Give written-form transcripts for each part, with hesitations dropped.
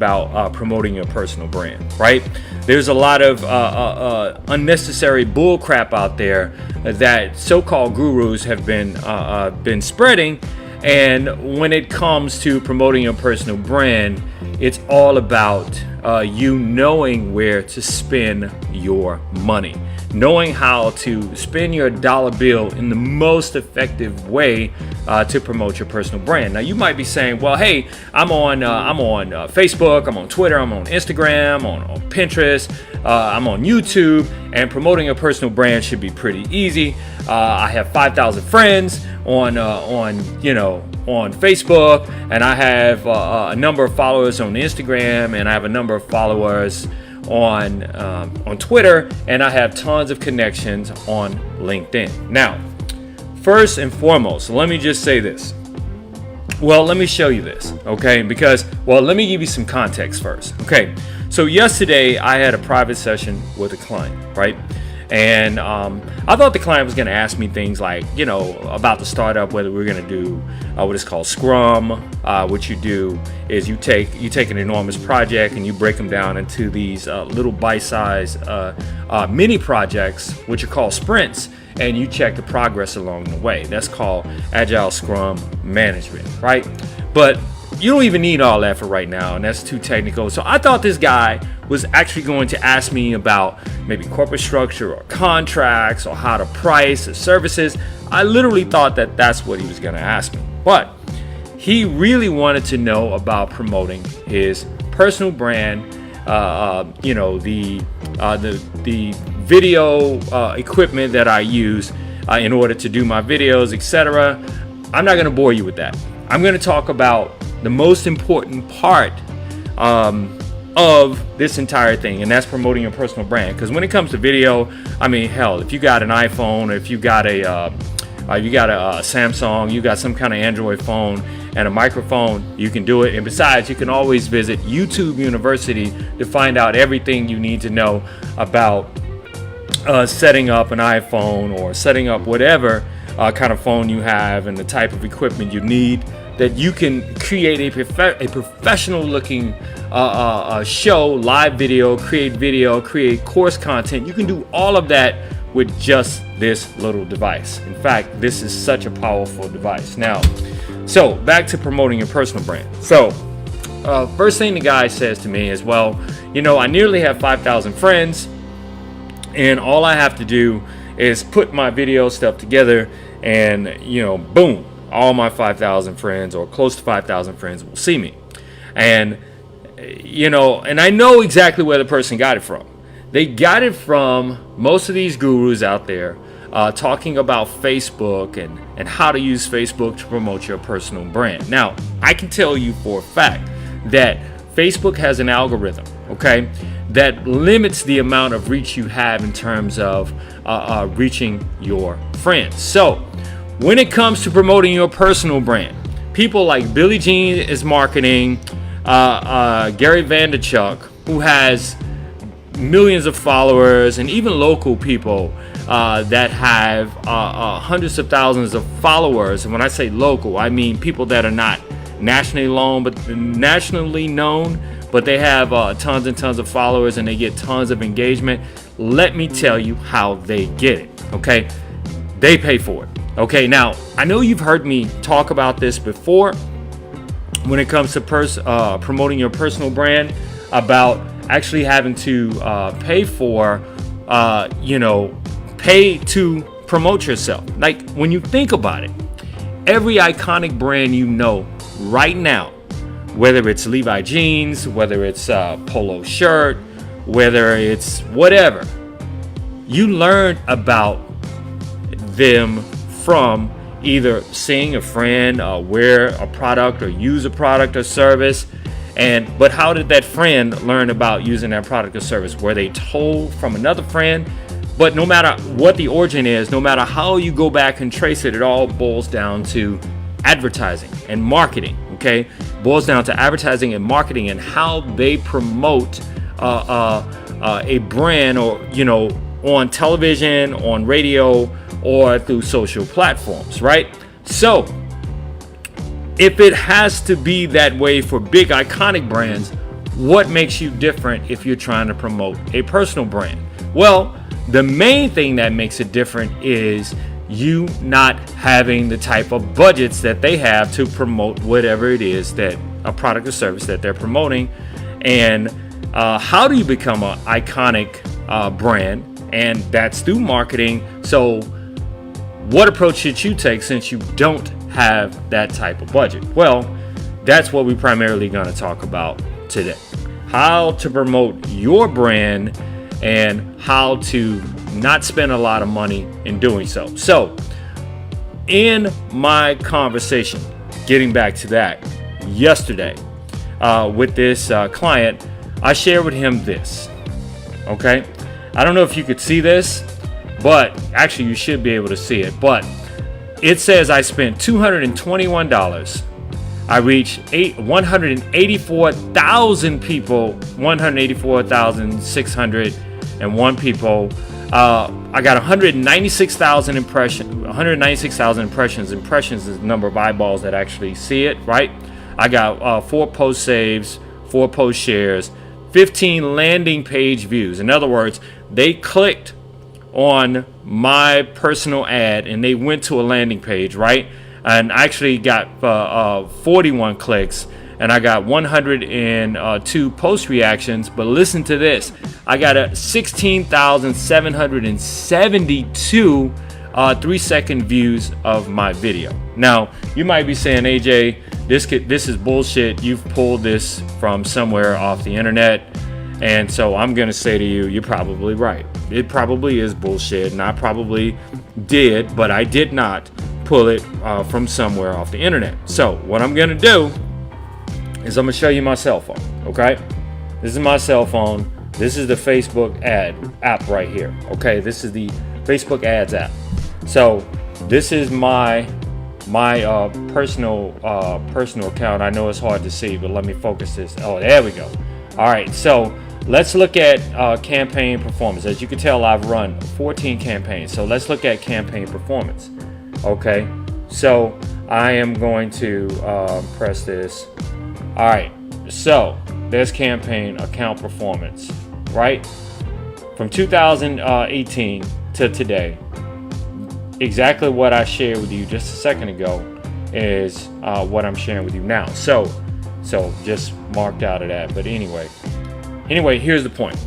about promoting your personal brand, right? There's a lot of unnecessary bull crap out there that so-called gurus have been spreading. And when it comes to promoting your personal brand, it's all about you knowing where to spend your money, knowing how to spend your dollar bill in the most effective way to promote your personal brand. Now, you might be saying, well, hey, I'm on Facebook, I'm on Twitter, I'm on Instagram, on Pinterest, I'm on YouTube, and promoting a personal brand should be pretty easy. I have 5,000 friends on Facebook, and I have a number of followers on Instagram, and I have a number of followers on Twitter, and I have tons of connections on LinkedIn. Now, first and foremost, let me just say this. Well, let me show you this, okay? Because, well, let me give you some context first, okay? So yesterday, I had a private session with a client, right? And I thought the client was going to ask me things like, about the startup, whether we're going to do what is called Scrum. What you do is you take an enormous project and you break them down into these little bite-sized mini projects, which are called sprints, and you check the progress along the way. That's called Agile Scrum Management, right? But you don't even need all that for right now, and that's too technical. So I thought this guy was actually going to ask me about maybe corporate structure or contracts or how to price or services. I literally thought that that's what he was going to ask me. But he really wanted to know about promoting his personal brand, the video equipment that I use in order to do my videos, etc. I'm not going to bore you with that. I'm going to talk about the most important part of this entire thing, and that's promoting your personal brand. Because when it comes to video, I mean, hell, if you got an iPhone, or if you got a Samsung, you got some kind of Android phone and a microphone, you can do it. And besides, you can always visit YouTube University to find out everything you need to know about setting up an iPhone or setting up whatever kind of phone you have and the type of equipment you need, that you can create a professional looking show, live video, create course content. You can do all of that with just this little device. In fact, this is such a powerful device. Now, so back to promoting your personal brand. So first thing the guy says to me is, well, I nearly have 5,000 friends, and all I have to do is put my video stuff together, and boom, all my 5,000 friends, or close to 5,000 friends, will see me. And and I know exactly where the person got it from. They got it from most of these gurus out there talking about Facebook and how to use Facebook to promote your personal brand. Now, I can tell you for a fact that Facebook has an algorithm, okay, that limits the amount of reach you have in terms of reaching your friends. So when it comes to promoting your personal brand, people like Billie Jean is marketing, Gary Vaynerchuk, who has millions of followers, and even local people that have hundreds of thousands of followers. And when I say local, I mean people that are not nationally known, but they have tons and tons of followers, and they get tons of engagement. Let me tell you how they get it, okay? They pay for it. Okay, now, I know you've heard me talk about this before when it comes to promoting your personal brand, about actually having to pay to promote yourself. Like, when you think about it, every iconic brand right now, whether it's Levi jeans, whether it's polo shirt, whether it's whatever, you learn about them from either seeing a friend wear a product or use a product or service. But how did that friend learn about using that product or service? Were they told from another friend? But no matter what the origin is, no matter how you go back and trace it, it all boils down to advertising and marketing, okay? Boils down to advertising and marketing, and how they promote a brand, or on television, on radio, or through social platforms, right? So if it has to be that way for big iconic brands, what makes you different if you're trying to promote a personal brand? Well, the main thing that makes it different is you not having the type of budgets that they have to promote whatever it is, that a product or service that they're promoting. And how do you become an iconic brand? And that's through marketing. So what approach should you take since you don't have that type of budget? Well, that's what we're primarily going to talk about today. How to promote your brand and how to not spend a lot of money in doing so. So in my conversation, getting back to that, yesterday with this client, I shared with him this. Okay, I don't know if you could see this, but actually you should be able to see it. But it says I spent $221. I reached 184,000 people, 184,601 people. I got 196,000 impressions. 196,000 impressions. Impressions is the number of eyeballs that actually see it, right? I got 4 post saves, 4 post shares, 15 landing page views. In other words, they clicked on my personal ad and they went to a landing page, right? And I actually got 41 clicks, and I got 102 post reactions. But listen to this, I got 16,772 3-second views of my video. Now you might be saying, AJ, this is bullshit. You've pulled this from somewhere off the internet. And so I'm gonna say to you, you're probably right. It probably is bullshit, and I probably did, but I did not pull it from somewhere off the internet. So what I'm gonna do is I'm gonna show you my cell phone. Okay, this is my cell phone. This is the Facebook ad app right here. Okay, this is the Facebook ads app. So this is my personal account. I know it's hard to see, but let me focus this. Oh, there we go. All right, so let's look at campaign performance. As you can tell, I've run 14 campaigns. So let's look at campaign performance. Okay, so I am going to press this. All right, so there's campaign account performance, right? From 2018 to today, exactly what I shared with you just a second ago is what I'm sharing with you now. So just marked out of that. But anyway, here's the point.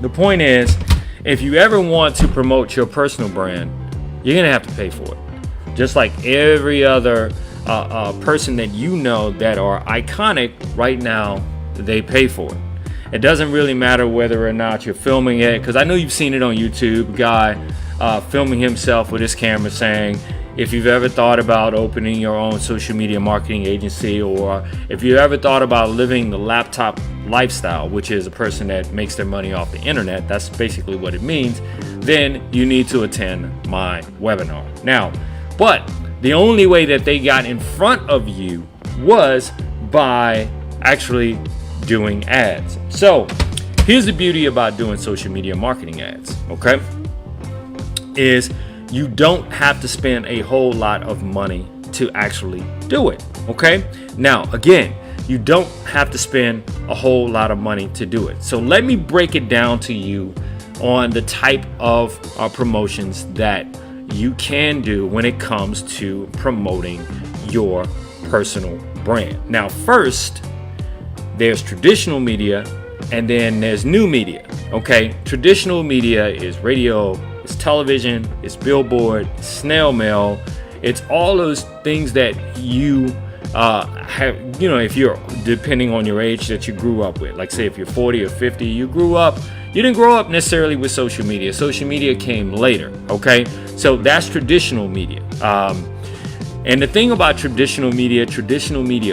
The point is, if you ever want to promote your personal brand, you're gonna have to pay for it. Just like every other person that you know that are iconic right now, they pay for it. It doesn't really matter whether or not you're filming it, because I know you've seen it on YouTube. Guy filming himself with his camera saying, if you've ever thought about opening your own social media marketing agency, or if you ever thought about living the laptop lifestyle, which is a person that makes their money off the internet, that's basically what it means, then you need to attend my webinar. Now, but the only way that they got in front of you was by actually doing ads. So here's the beauty about doing social media marketing ads, okay, is you don't have to spend a whole lot of money to actually do it. Okay, now again, you don't have to spend a whole lot of money to do it. So let me break it down to you on the type of promotions that you can do when it comes to promoting your personal brand. Now, first, there's traditional media, and then there's new media. Okay, traditional media is radio, it's television, it's billboard, it's snail mail. It's all those things that you have, you know, if you're, depending on your age, that you grew up with. Like say if you're 40 or 50, you didn't grow up necessarily with social media. Social media came later, okay? So that's traditional media. And the thing about traditional media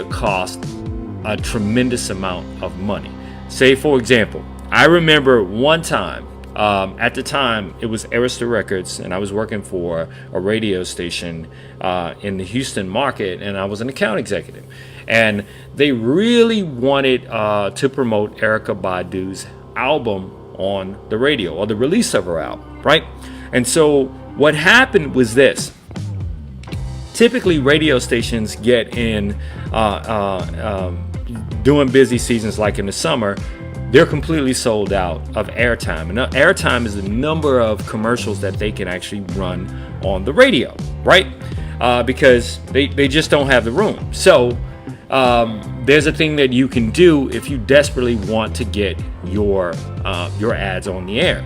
costs a tremendous amount of money. Say for example, I remember one time, at the time, it was Arista Records, and I was working for a radio station in the Houston market, and I was an account executive. And they really wanted to promote Erykah Badu's album on the radio, or the release of her album, right? And so what happened was this. Typically, radio stations get in during busy seasons like in the summer, they're completely sold out of airtime. And airtime is the number of commercials that they can actually run on the radio, right? Because they just don't have the room. So there's a thing that you can do if you desperately want to get your ads on the air,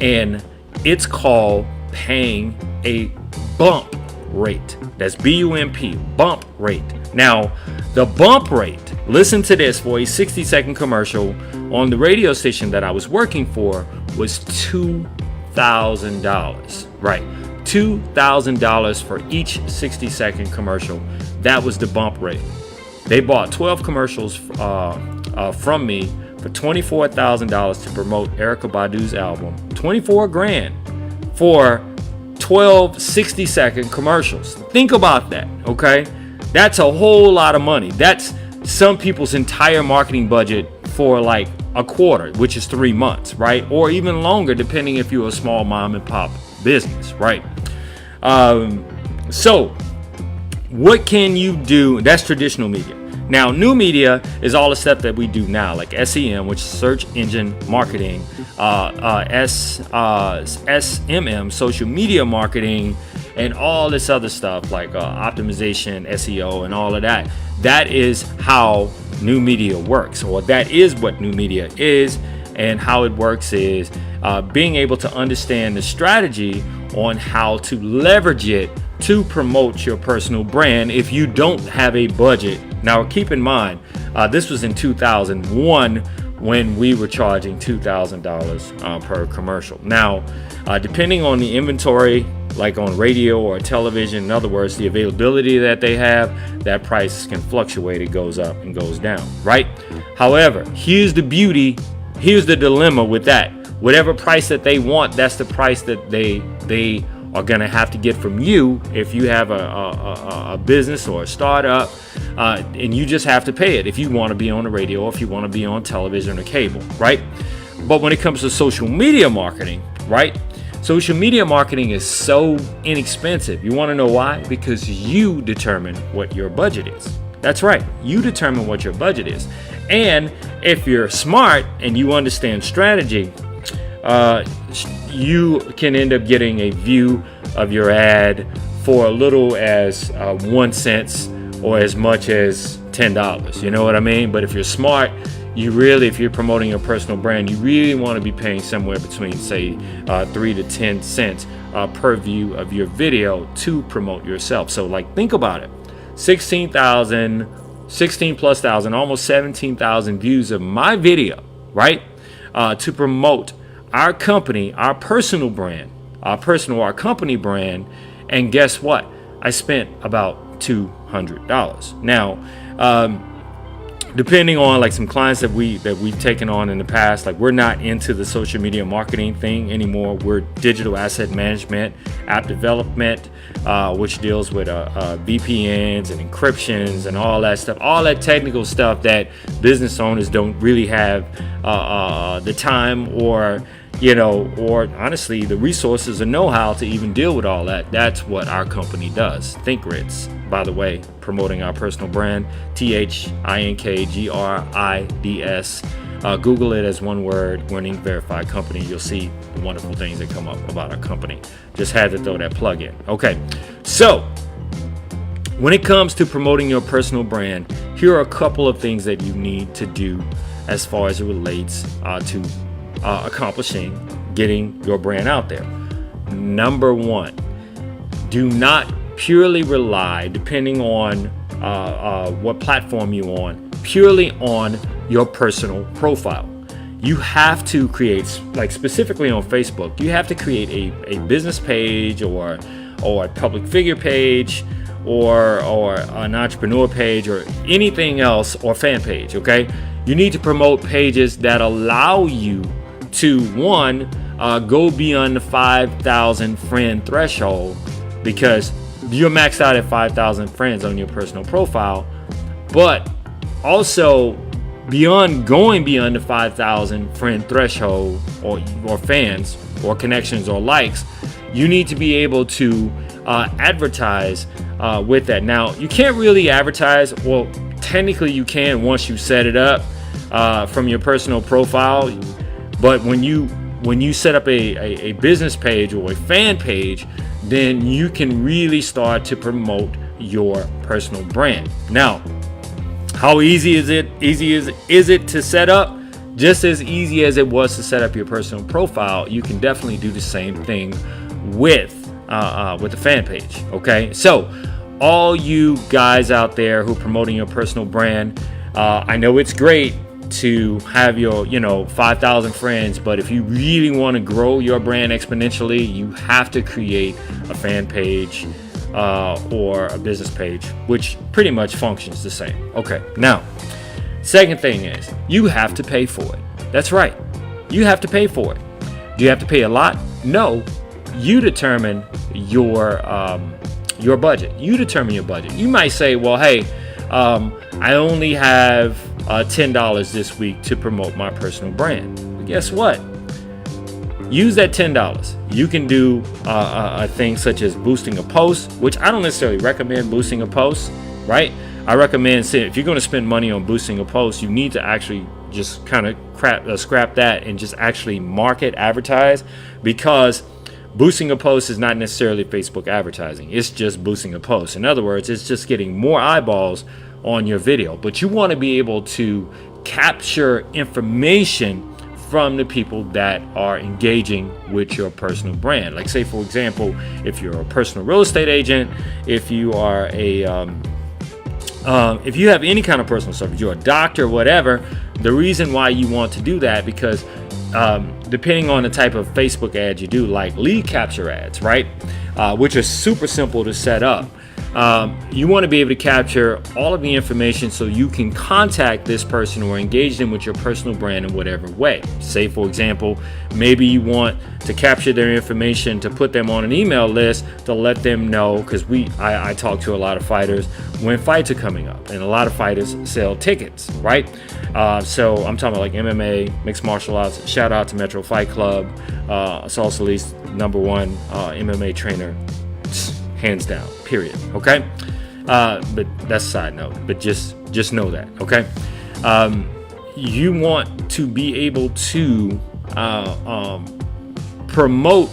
and it's called paying a bump rate. That's BUMP, bump rate. Now, the bump rate, listen to this, for a 60-second commercial on the radio station that I was working for was $2,000, right? $2,000 for each 60-second commercial. That was the bump rate. They bought 12 commercials from me for $24,000 to promote Erykah Badu's album. 24 grand for 12 60-second commercials. Think about that, okay? That's a whole lot of money. That's some people's entire marketing budget for like a quarter, which is 3 months, right? Or even longer, depending if you're a small mom and pop business, right? So what can you do? That's traditional media. Now, new media is all the stuff that we do now, like SEM, which is search engine marketing, SMM, social media marketing, and all this other stuff like optimization, SEO, and all of that. That is how new media works, or that is what new media is. And how it works is being able to understand the strategy on how to leverage it to promote your personal brand if you don't have a budget. Now, keep in mind, this was in 2001 when we were charging $2,000 per commercial. Now, depending on the inventory, like on radio or television, in other words, the availability that they have, that price can fluctuate. It goes up and goes down, right? However, here's the beauty, here's the dilemma with that. Whatever price that they want, that's the price that they are going to have to get from you if you have a business or a startup, and you just have to pay it if you want to be on the radio or if you want to be on television or cable, right? But when it comes to social media marketing, right? Social media marketing is so inexpensive. You want to know why? Because you determine what your budget is. That's right. You determine what your budget is. And if you're smart and you understand strategy, you can end up getting a view of your ad for a little as 1 cent or as much as $10. You know what I mean? But if you're smart, if you're promoting your personal brand, you really want to be paying somewhere between, say, 3 to 10 cents per view of your video to promote yourself. So, like, think about it. 16 plus thousand, almost 17,000 views of my video, right? To promote our company, our personal brand, our company brand. And guess what? I spent about $200. Now, depending on like some clients that we've taken on in the past, like we're not into the social media marketing thing anymore. We're digital asset management, app development, which deals with VPNs and encryptions and all that stuff, all that technical stuff that business owners don't really have the time or honestly the resources and know-how to even deal with all that. That's what our company does. ThinkGrids, by the way, promoting our personal brand, ThinkGrids. Google it as one word, Winning Verified Company. You'll see the wonderful things that come up about our company. Just had to throw that plug in. Okay, so when it comes to promoting your personal brand, here are a couple of things that you need to do as far as it relates to accomplishing getting your brand out there. Number one, do not purely rely, depending on what platform you're on, purely on your personal profile. You have to create, like specifically on Facebook, you have to create a business page or a public figure page or an entrepreneur page or anything else, or fan page, okay? You need to promote pages that allow you to, one, go beyond the 5,000 friend threshold, because you're maxed out at 5,000 friends on your personal profile, but also going beyond the 5,000 friend threshold or fans or connections or likes, you need to be able to advertise with that. Now, you can't really advertise, well, technically you can once you set it up from your personal profile. But when you set up a business page or a fan page, then you can really start to promote your personal brand. Now, how easy is it? Is it to set up? Just as easy as it was to set up your personal profile, you can definitely do the same thing with the fan page. Okay, so all you guys out there who are promoting your personal brand, I know it's great to have your 5,000 friends, but if you really want to grow your brand exponentially, you have to create a fan page or a business page, which pretty much functions the same. Okay, now second thing is you have to pay for it. That's right, you have to pay for it. Do you have to pay a lot? No, you determine your budget. You determine your budget. You might say, well, hey, I only have $10 this week to promote my personal brand. But guess what? Use that $10. You can do a thing such as boosting a post, which I don't necessarily recommend boosting a post, right? I recommend if you're going to spend money on boosting a post, you need to actually just kind of scrap that and just actually market, advertise, because boosting a post is not necessarily Facebook advertising. It's just boosting a post. In other words, it's just getting more eyeballs on your video. But you want to be able to capture information from the people that are engaging with your personal brand. Like, say, for example, if you're a personal real estate agent, if you are if you have any kind of personal service, you're a doctor, whatever, the reason why you want to do that, because depending on the type of Facebook ads you do, like lead capture ads, right, which are super simple to set up. You want to be able to capture all of the information so you can contact this person or engage them with your personal brand in whatever way. Say, for example, maybe you want to capture their information to put them on an email list to let them know, because I talk to a lot of fighters when fights are coming up, and a lot of fighters sell tickets, right? So I'm talking about like MMA, mixed martial arts. Shout out to Metro Fight Club, Salsa Lee's #1 MMA trainer, hands down, period. Okay, but that's a side note, but just know that. Okay, you want to be able to promote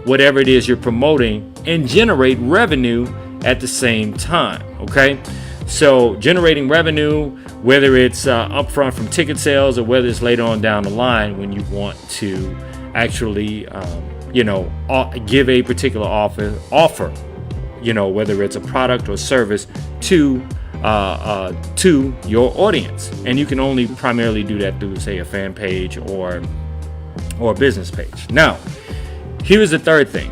whatever it is you're promoting and generate revenue at the same time. Okay, so generating revenue, whether it's upfront from ticket sales or whether it's later on down the line when you want to actually give a particular offer, whether it's a product or service to your audience. And you can only primarily do that through, say, a fan page or a business page. Now, here's the third thing.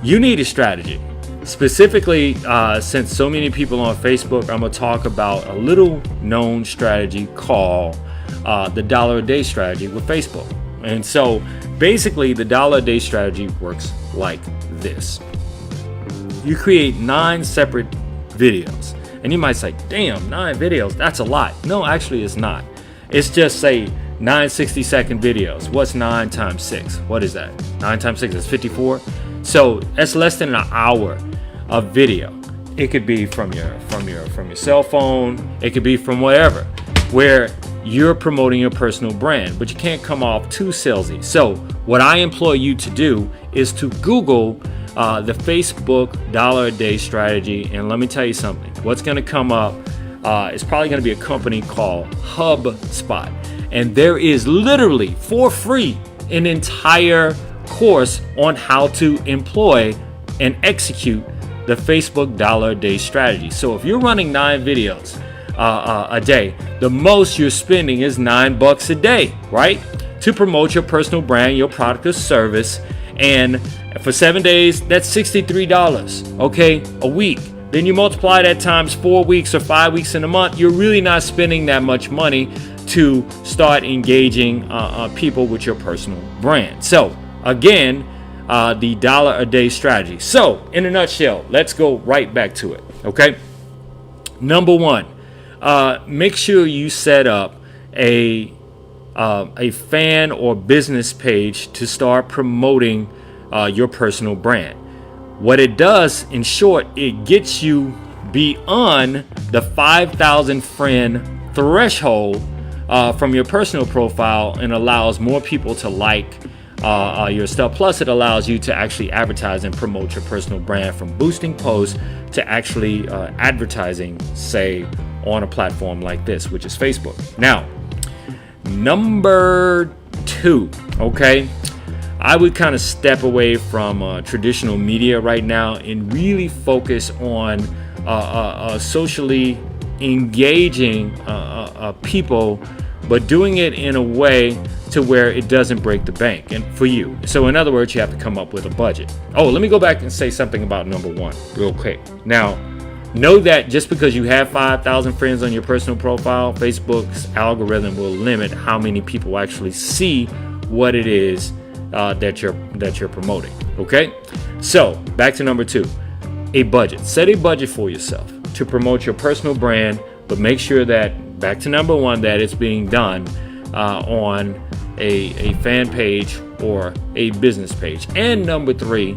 You need a strategy. Specifically, since so many people on Facebook, I'm going to talk about a little known strategy called the $1 a day strategy with Facebook. And so basically the $1 a day strategy works like this. You create 9 separate videos. And you might say, damn, 9 videos, that's a lot. No, actually it's not. It's just, say, 9 60-second videos. What's 9 times 6? What is that? 9 times 6 is 54. So that's less than an hour of video. It could be from your cell phone. It could be from wherever, where you're promoting your personal brand, but you can't come off too salesy. So what I implore you to do is to Google the Facebook $1 a day strategy, and let me tell you something. What's going to come up is probably going to be a company called HubSpot, and there is literally for free an entire course on how to employ and execute the Facebook $1 a day strategy. So if you're running 9 videos a day, the most you're spending is $9 a day, right, to promote your personal brand, your product or service. And for 7 days, that's $63, okay, a week. Then you multiply that times 4 weeks or 5 weeks in a month. You're really not spending that much money to start engaging people with your personal brand. So again, the $1 a day strategy. So in a nutshell, let's go right back to it. Okay. Number 1, make sure you set up a fan or business page to start promoting your personal brand. What it does, in short, it gets you beyond the 5,000 friend threshold from your personal profile, and allows more people to like your stuff. Plus, it allows you to actually advertise and promote your personal brand, from boosting posts to actually advertising, say, on a platform like this, which is Facebook. Now, number 2, okay? I would kind of step away from traditional media right now and really focus on socially engaging people, but doing it in a way to where it doesn't break the bank and for you. So in other words, you have to come up with a budget. Oh, let me go back and say something about number 1 real quick. Now, know that just because you have 5,000 friends on your personal profile, Facebook's algorithm will limit how many people actually see what it is that you're promoting. Okay, so back to number 2, a budget. Set a budget for yourself to promote your personal brand, but make sure that, back to number 1, that it's being done on a fan page or a business page. And number 3,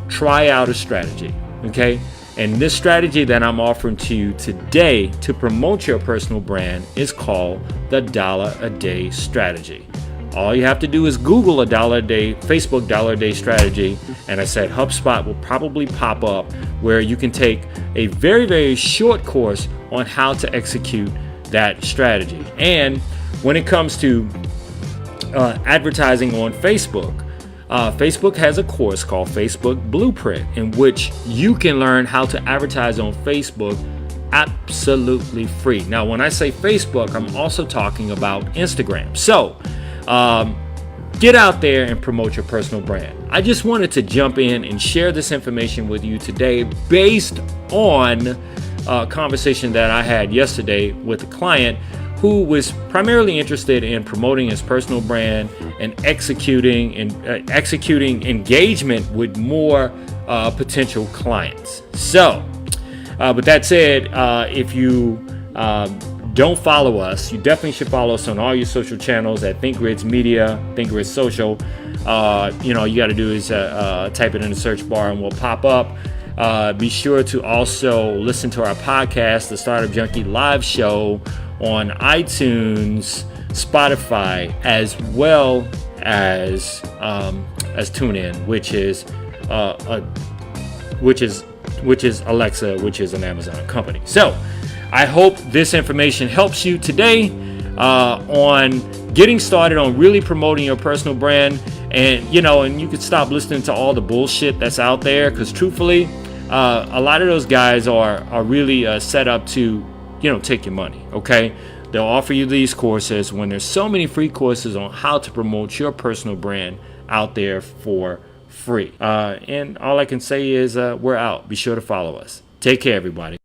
try out a strategy. Okay, and this strategy that I'm offering to you today to promote your personal brand is called the $1 a day strategy. All you have to do is Google $1 a day, Facebook $1 a day strategy, and I said HubSpot will probably pop up, where you can take a very, very short course on how to execute that strategy. And when it comes to advertising on Facebook, Facebook has a course called Facebook Blueprint, in which you can learn how to advertise on Facebook absolutely free. Now, when I say Facebook, I'm also talking about Instagram. So get out there and promote your personal brand. I just wanted to jump in and share this information with you today based on a conversation that I had yesterday with a client who was primarily interested in promoting his personal brand and executing engagement with more potential clients. So, with that said, if you don't follow us, you definitely should follow us on all your social channels at ThinkGrids Media, ThinkGrids Social. You got to do is type it in the search bar and we'll pop up. Be sure to also listen to our podcast, the Startup Junkie live show, on iTunes, Spotify, as well as TuneIn, which is Alexa, which is an Amazon company. So I hope this information helps you today on getting started on really promoting your personal brand, and you can stop listening to all the bullshit that's out there, because truthfully, a lot of those guys are really set up to take your money. Okay, they'll offer you these courses when there's so many free courses on how to promote your personal brand out there for free. And all I can say is we're out. Be sure to follow us. Take care, everybody.